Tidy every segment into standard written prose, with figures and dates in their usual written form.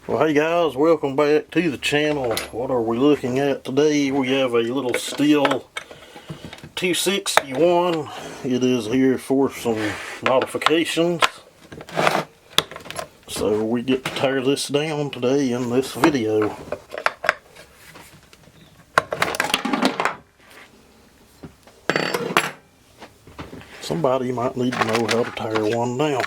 Well, hey guys, welcome back to the channel. What are we looking at today? We have a little Stihl 261. It is here for some modifications. So we get to tear this down today in this video. Somebody might need to know how to tear one down.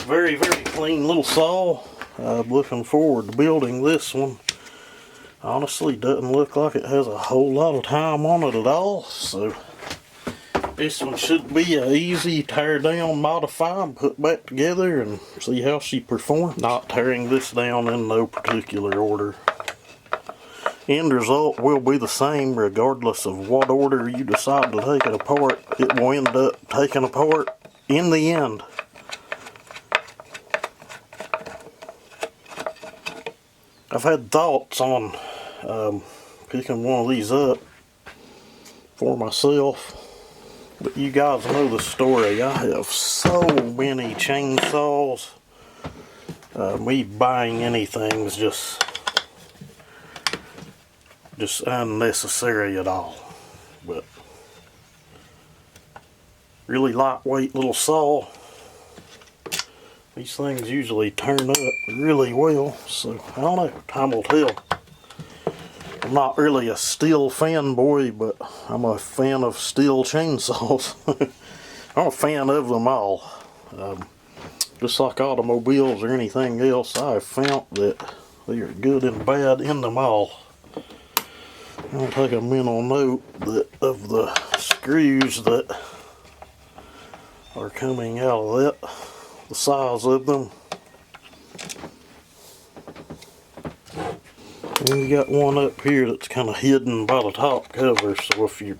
Very clean little saw. I'm looking forward to building this one. Honestly, doesn't look like it has a whole lot of time on it at all, so this one should be an easy tear down, modify, and put back together and see how she performs. Not tearing this down in no particular order. End result will be the same regardless of what order you decide to take it apart. It will end up taking apart in the end. I've had thoughts on picking one of these up for myself, but you guys know the story. I have so many chainsaws. Me buying anything is just unnecessary at all. But really lightweight little saw. These things usually turn up really well, so I don't know, time will tell. I'm not really a Stihl fanboy, but I'm a fan of Stihl chainsaws. I'm a fan of them all. Just like automobiles or anything else, I've found that they are good and bad in them all. I'll take a mental note of the screws that are coming out of that. The size of them. And you got one up here that's kind of hidden by the top cover, so if you're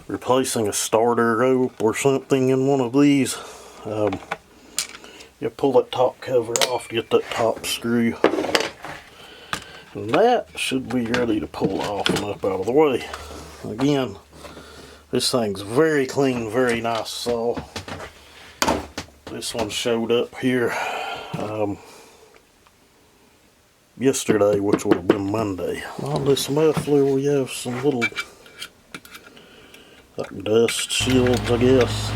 replacing a starter rope or something in one of these, you pull that top cover off to get that top screw. And that should be ready to pull off and up out of the way. Again, this thing's very clean, very nice saw. This one showed up here yesterday, which would have been Monday. On this muffler we have some little like dust shields, I guess.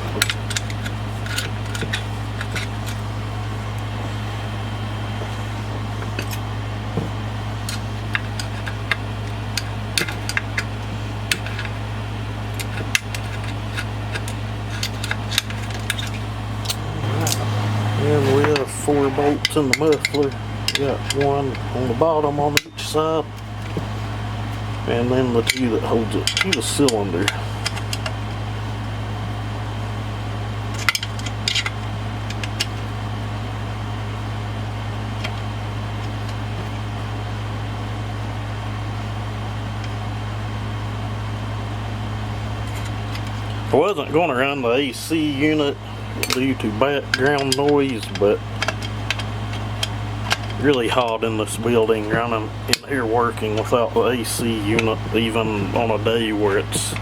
And we have 4 bolts in the muffler. We got one on the bottom on each side, and then the 2 that holds it to the cylinder. I wasn't going to run the AC unit due to background noise, but really hot in this building running in here working without the AC unit, even on a day where it's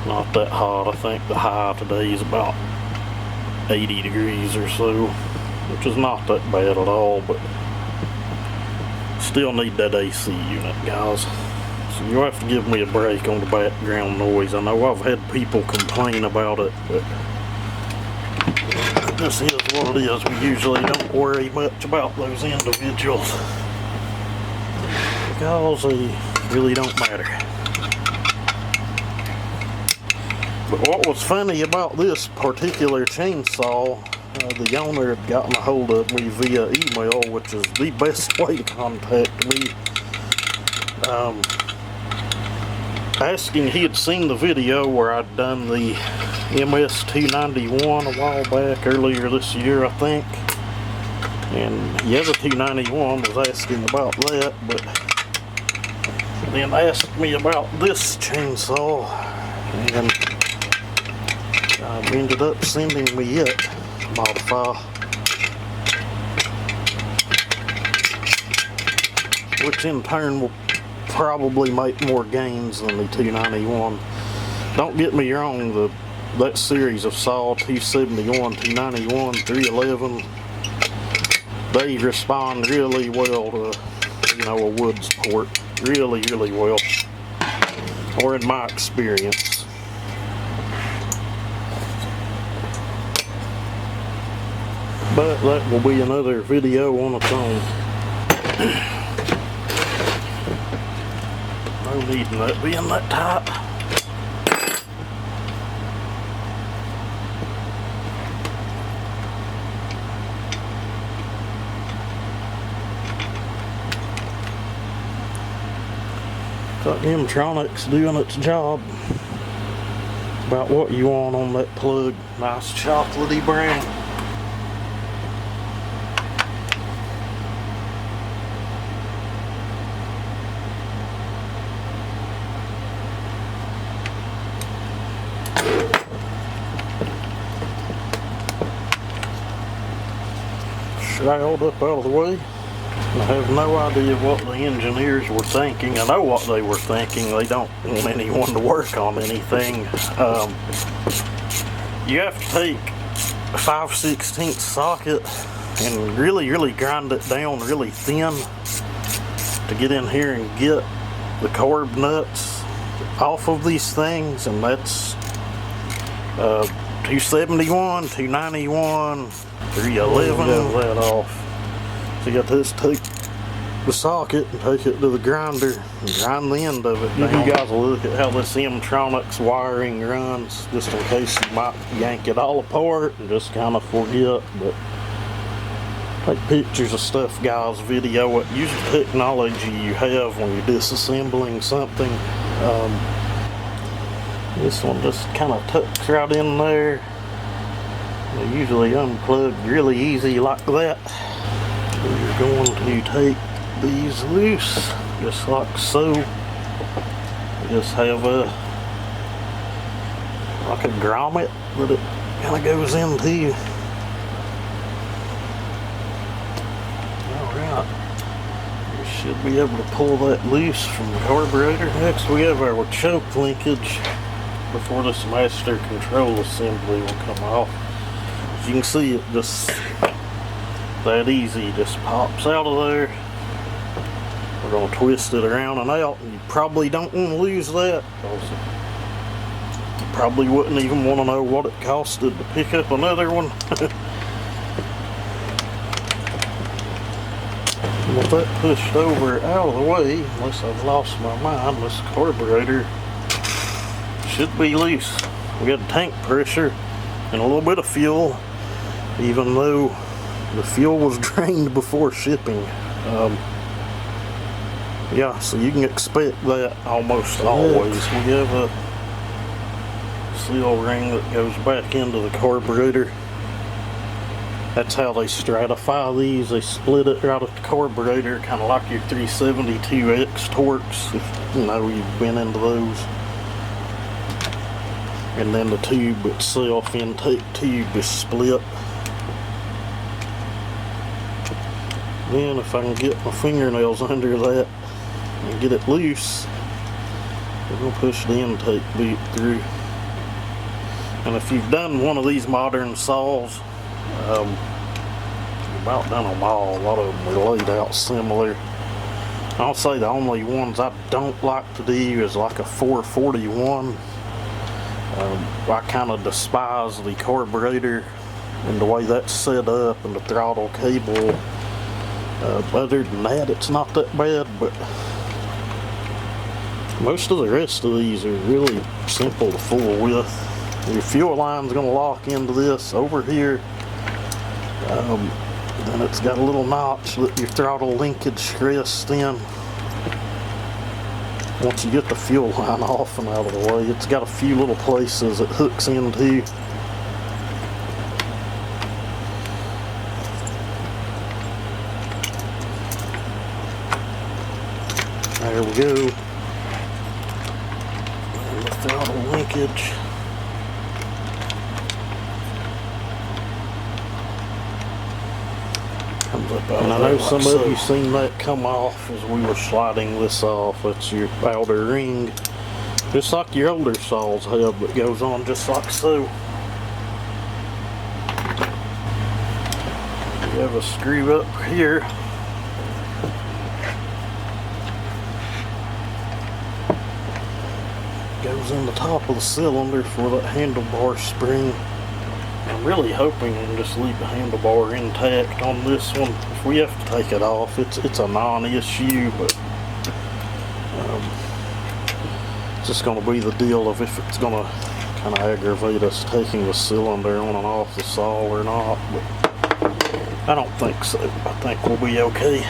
not that hot. I think the high today is about 80 degrees or so, which is not that bad at all, but still need that AC unit, guys. So you'll have to give me a break on the background noise. I know I've had people complain about it, but this is what it is. We usually don't worry much about those individuals because they really don't matter. But what was funny about this particular chainsaw, the owner had gotten a hold of me via email, which is the best way to contact me. Asking, he had seen the video where I'd done the MS291 a while back, earlier this year I think, and the other 291 was asking about that, but then asked me about this chainsaw, and ended up sending me it to modify, which in turn will probably make more gains than the 291. Don't get me wrong, that series of saw 271, 291, 311, they respond really well to, you know, a wood support. Really, really well. Or in my experience. But that will be another video on its own. No need in that being that tight. Got M-tronics doing its job. About what you want on that plug. Nice chocolatey brown. Shroud up out of the way. I have no idea what the engineers were thinking. I know what they were thinking. They don't want anyone to work on anything. You have to take a 5/16 socket and really grind it down really thin to get in here and get the carb nuts off of these things, and that's 271, 291, 311. Get that off. So you got to just take the socket and take it to the grinder and grind the end of it down. You guys will look at how this M-tronics wiring runs, just in case you might yank it all apart and just kind of forget. But take pictures of stuff, guys, video it. Use the technology you have when you're disassembling something. This one just kind of tucks right in there. They usually unplug really easy like that. You're going to take these loose, just like so. Just have like a grommet that it kind of goes into. Alright, you should be able to pull that loose from the carburetor. Next we have our choke linkage before this master control assembly will come off. As you can see, it just that easy, just pops out of there. We're going to twist it around and out, and you probably don't want to lose that, because you probably wouldn't even want to know what it costed to pick up another one. With that pushed over out of the way, unless I've lost my mind, this carburetor should be loose. We got tank pressure and a little bit of fuel, even though the fuel was drained before shipping. Yeah, so you can expect that almost always. We have a seal ring that goes back into the carburetor. That's how they stratify these. They split it right at the carburetor, kind of like your 372X Torx, if you know you've been into those. And then the tube itself, intake tube, is split. Then if I can get my fingernails under that and get it loose, we're going to push the intake bit through. And if you've done one of these modern saws, you've about done them all. A lot of them are laid out similar. I'll say the only ones I don't like to do is like a 441. I kind of despise the carburetor and the way that's set up and the throttle cable. Other than that, it's not that bad, but most of the rest of these are really simple to fool with. Your fuel line's going to lock into this over here. Then it's got a little notch that your throttle linkage rests in. Once you get the fuel line off and out of the way, it's got a few little places it hooks into. There we go. And the throttle linkage. Comes up out. And I know some of you seen that come off as we were sliding this off. That's your outer ring. Just like your older saws have, that goes on just like so. You have a screw up here. Goes in the top of the cylinder for that handlebar spring. I'm really hoping I can just leave the handlebar intact on this one. If we have to take it off, it's a non-issue, but it's just going to be the deal of if it's going to kind of aggravate us taking the cylinder on and off the saw or not. But I don't think so. I think we'll be okay.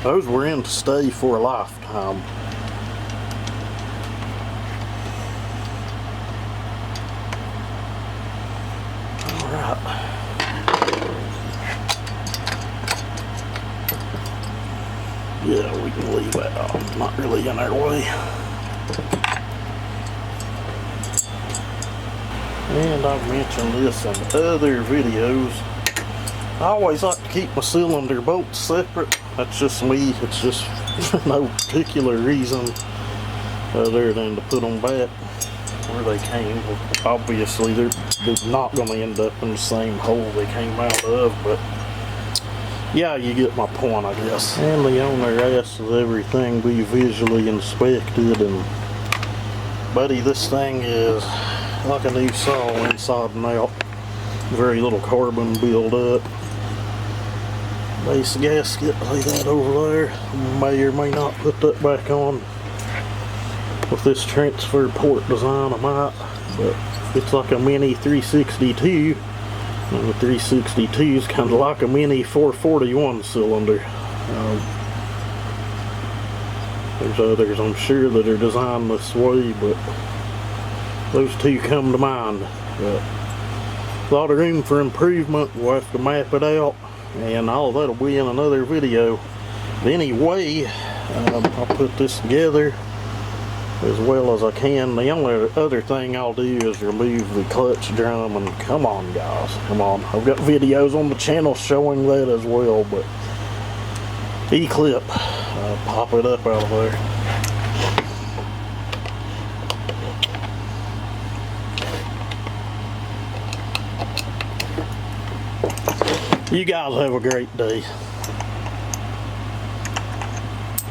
Those were in to stay for a lifetime. Alright. Yeah, we can leave that off. Not really in our way. And I've mentioned this in other videos. I always like to keep my cylinder bolts separate. That's just me. It's just for no particular reason other than to put them back where they came. Obviously, they're not going to end up in the same hole they came out of, but yeah, you get my point, I guess. And the owner asks that everything be visually inspected, and buddy, this thing is like a new saw inside and out. Very little carbon build up. Base gasket, lay that over there. May or may not put that back on. With this transfer port design, I might. But it's like a mini 362. And the 362 is kind of like a mini 441 cylinder. There's others, I'm sure, that are designed this way, but those two come to mind. But a lot of room for improvement. We'll have to map it out, and all that'll be in another video. But anyway, I'll put this together as well as I can. The only other thing I'll do is remove the clutch drum, and come on guys, come on. I've got videos on the channel showing that as well, but E-clip, pop it up out of there. You guys have a great day.